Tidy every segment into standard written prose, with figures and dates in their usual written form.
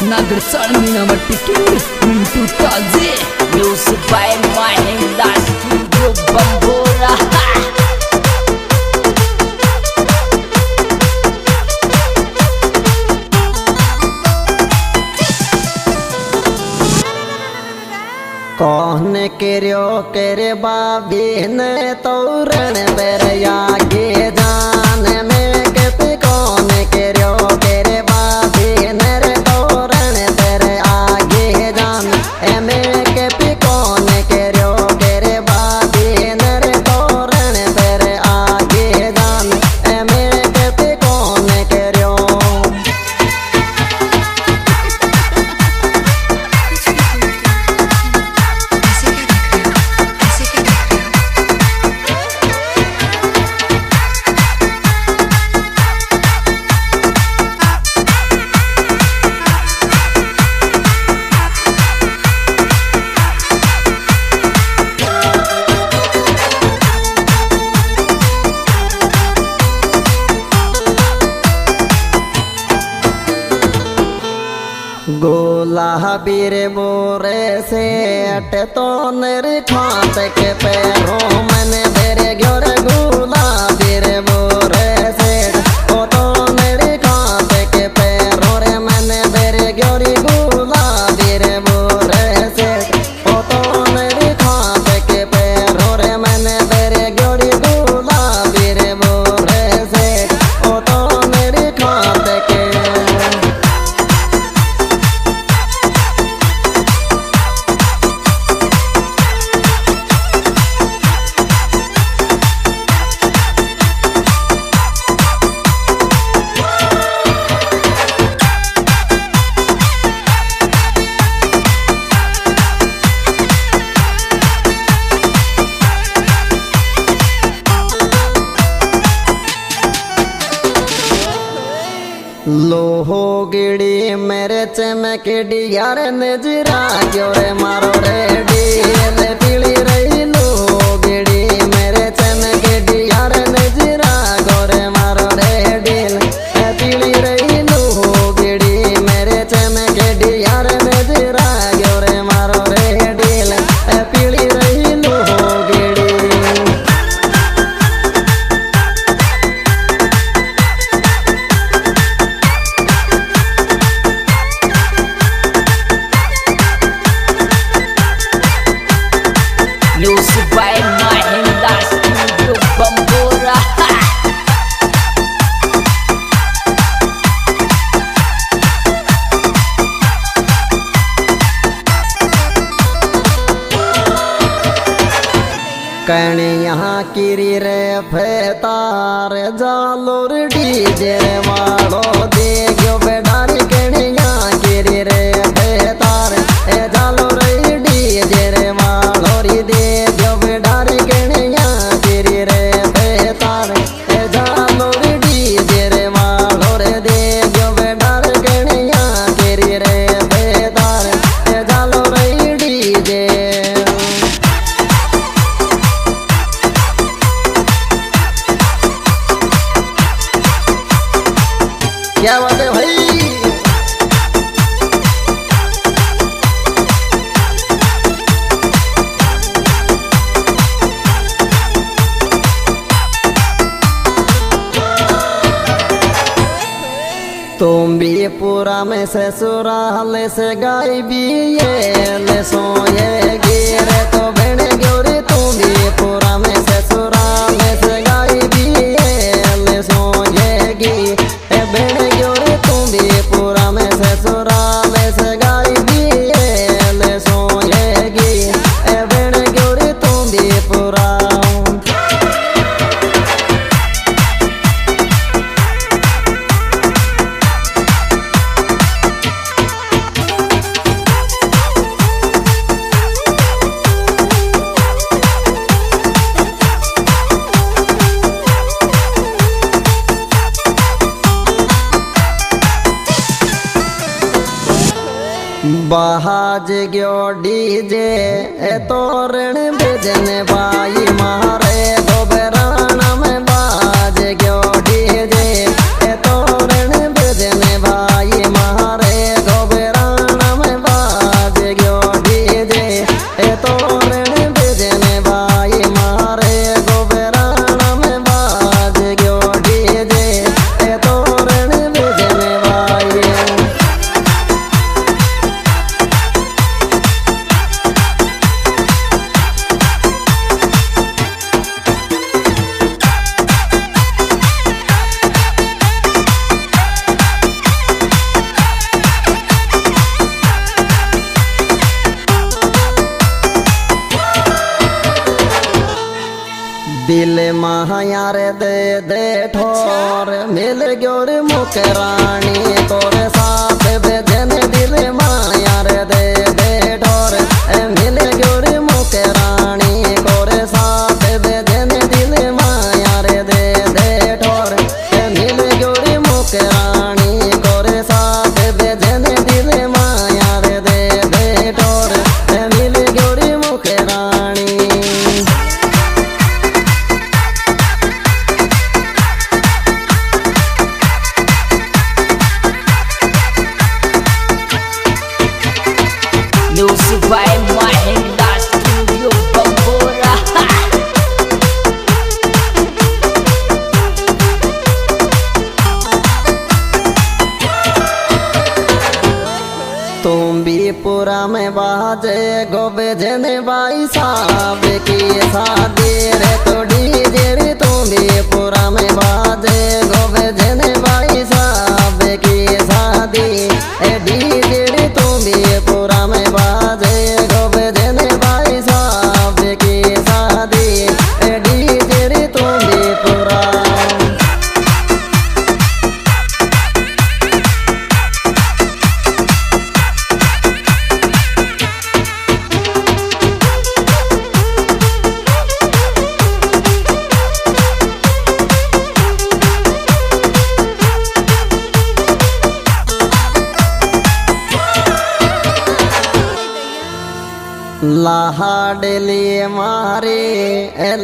नागर मीना मट्टी मिंटू ताजे music by Mahindra studio Bambora. कौन केरियो केरे बाबी ने तोरण बेरया के जान में के कौन केरियो केरे बाबी ने रे तोरण तेरे आगे जान ए में के कौन केरियो केरे बाबी ने रे तोरण तेरे आगे जान ए में के कौन केरियो। गोला बीरे बोरे से अट तो नर खात के पैरों मैंने तेरे ग्योर गोला बीरे बोरे से ओ तो नर खात के पैरों रे मैंने तेरे ग्योरी गोला बीरे बोरे से ओ तो नर खात के पैरों रे मैंने तेरे ग्योरी गोला बीरे बोरे से ओ तो नर खात के। लोहो गिड़ी मेरे चमकड़ी यार नजरा क्यों रे मारो रे डील पीली रही लोहो गिड़ी मेरे चमकड़ी यार नजरा गोरे मारो रे डील पीली रही लोहो गिड़ी मेरे चमकड़ी यार नजरा क्यों रे मारो रे डील पीली रही लोहो गिड़ी। Music by Mahindra studio Bambora. कणी यहाँ किरी रे फेतार जालोर डीजे वालो देखो बेडारी कणी यहाँ किरी रे फेतार ए जालोर डीजे रे वालो री देखो बेडारी कणी यहाँ किरी रे फेतार ए जालोर डीजे रे वालो रे देखो बेडार कणी यहाँ किरी रे फेतार ए जालोर डीजे। क्या बात है भाई। तुम भी पूरा में ससुराल से गाय भी ये ले सोए गिरे तो बहने गोरी तुम भी पूरा में ससुराल से गाय भी ये ले सोएगी बहने गोरी तुम भी पूरा में ससुराल से गाय भी ये ले सोएगी बहने गोरी तुम भी पूरा। बहाज गयो डीजे तोरण भेजने बाई मारे गोबराना में बाज गयो डीजे तोरण भेजने बाई मारे गोबरा माया रे दे दे ठोर मिल गयो रे मुख रानी तोरे साथ बेजन दिल माया रे दे दे ठोर मिल गयो रे मुख रानी तोरे साथ बेजन दिल माया रे दे दे ठोर मिल गयो रे मुख रानी तोरे साथ बेजन दिल माया रे दे दे ठोर मिल गयो रे मुख रानी। Music by Mahinda Studio Bambora. तुम भी पूरा में बाजे गोबे जने बाई साहब की शादी रे तो डीजे रे तुम भी पूरा में बाजे गोबे जने बाई साहब की शादी डीजे रे तुम भी पूरा में बाजे गोबे जने बाई साहब की शादी डीजे रे तुम भी पूरा। लाहाडली मारे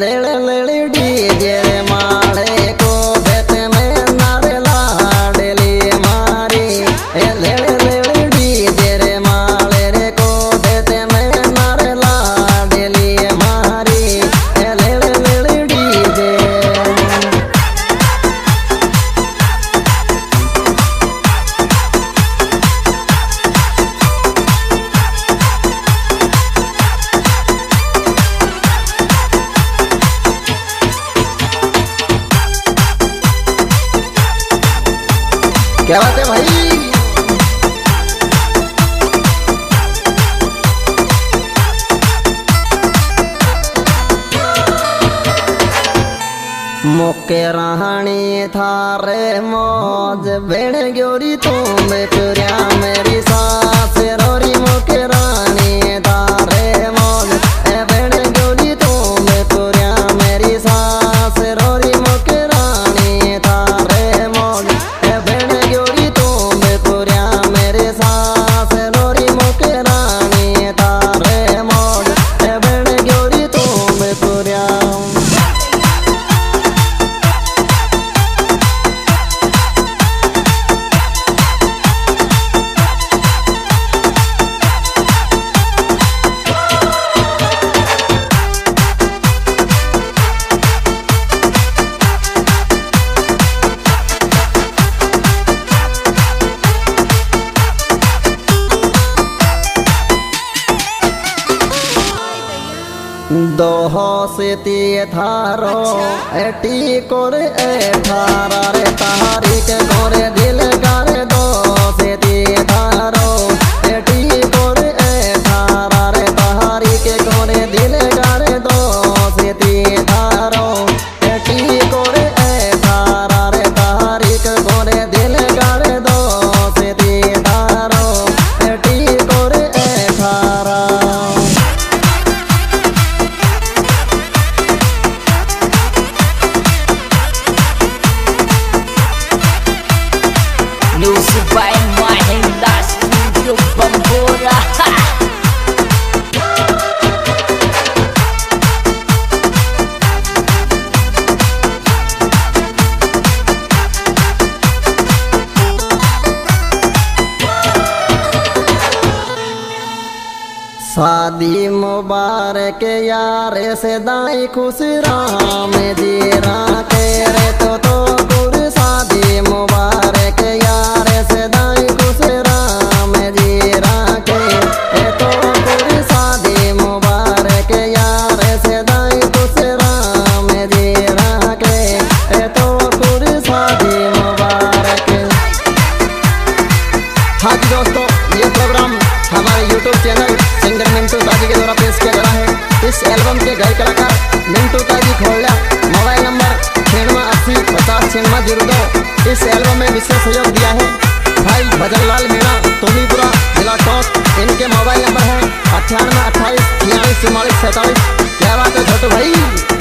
लड़ लड़ डीजे मारे को बेत में नारे लाहाडली मारे लड़ लड़ डीजे मारे रे को बेत में नारे लाहाडली मारे लड़ लड़ डीजे। क्या बात है भाई। मुके रानी थारे मौज बेण ग्योरी तुम पुरिया मेरी सास रोरी मुके रानी थारे मौज बेण ग्योरी तुम पुरिया मेरी सास रोरी मुके रानी थारे मौज बेण ग्योरी तुम पुरिया मेरे सास रोरी मुके रानी थारे मौज बेण ग्योरी तुम पुरिया। दोहो से तिये थारो एटी कोरे थारा रे तारीख कोरे दिल गारे दो से तिये थारो एटी कोरे थारा रे तारीख कोरे दिल गारे दो से तिये थारो एटी कोरे थारा रे तारीख कोरे दिल गारे दो से तिये थारो एटी कोरे थारा। Music by Mahinda Studio Bambora. शादी मुबारक यार से दाई खुश राम जी राखे रे तो गुर शादी मुबारक यार से दाई खुश राम जी राखे तो गुर शादी मुबारक यार से दाई खुश राम जी राखे तो गुर शादी मुबारक। हाँ जी दोस्तों, ये प्रोग्राम हमारे YouTube चैनल सिंगर मिंटू ताजी के द्वारा पेश किया जा रहा है। इस एल्बम के गायक कलाकार मिंटू ताजी खोलिया। मोबाइल नंबर 96 इस एल्बम में विशेष सहयोग दिया है भाई भजन लाल मीणा तोनीपुरा जिला टॉप। इनके मोबाइल नंबर है 98 28 46 44 47। क्या बात है छोटू भाई।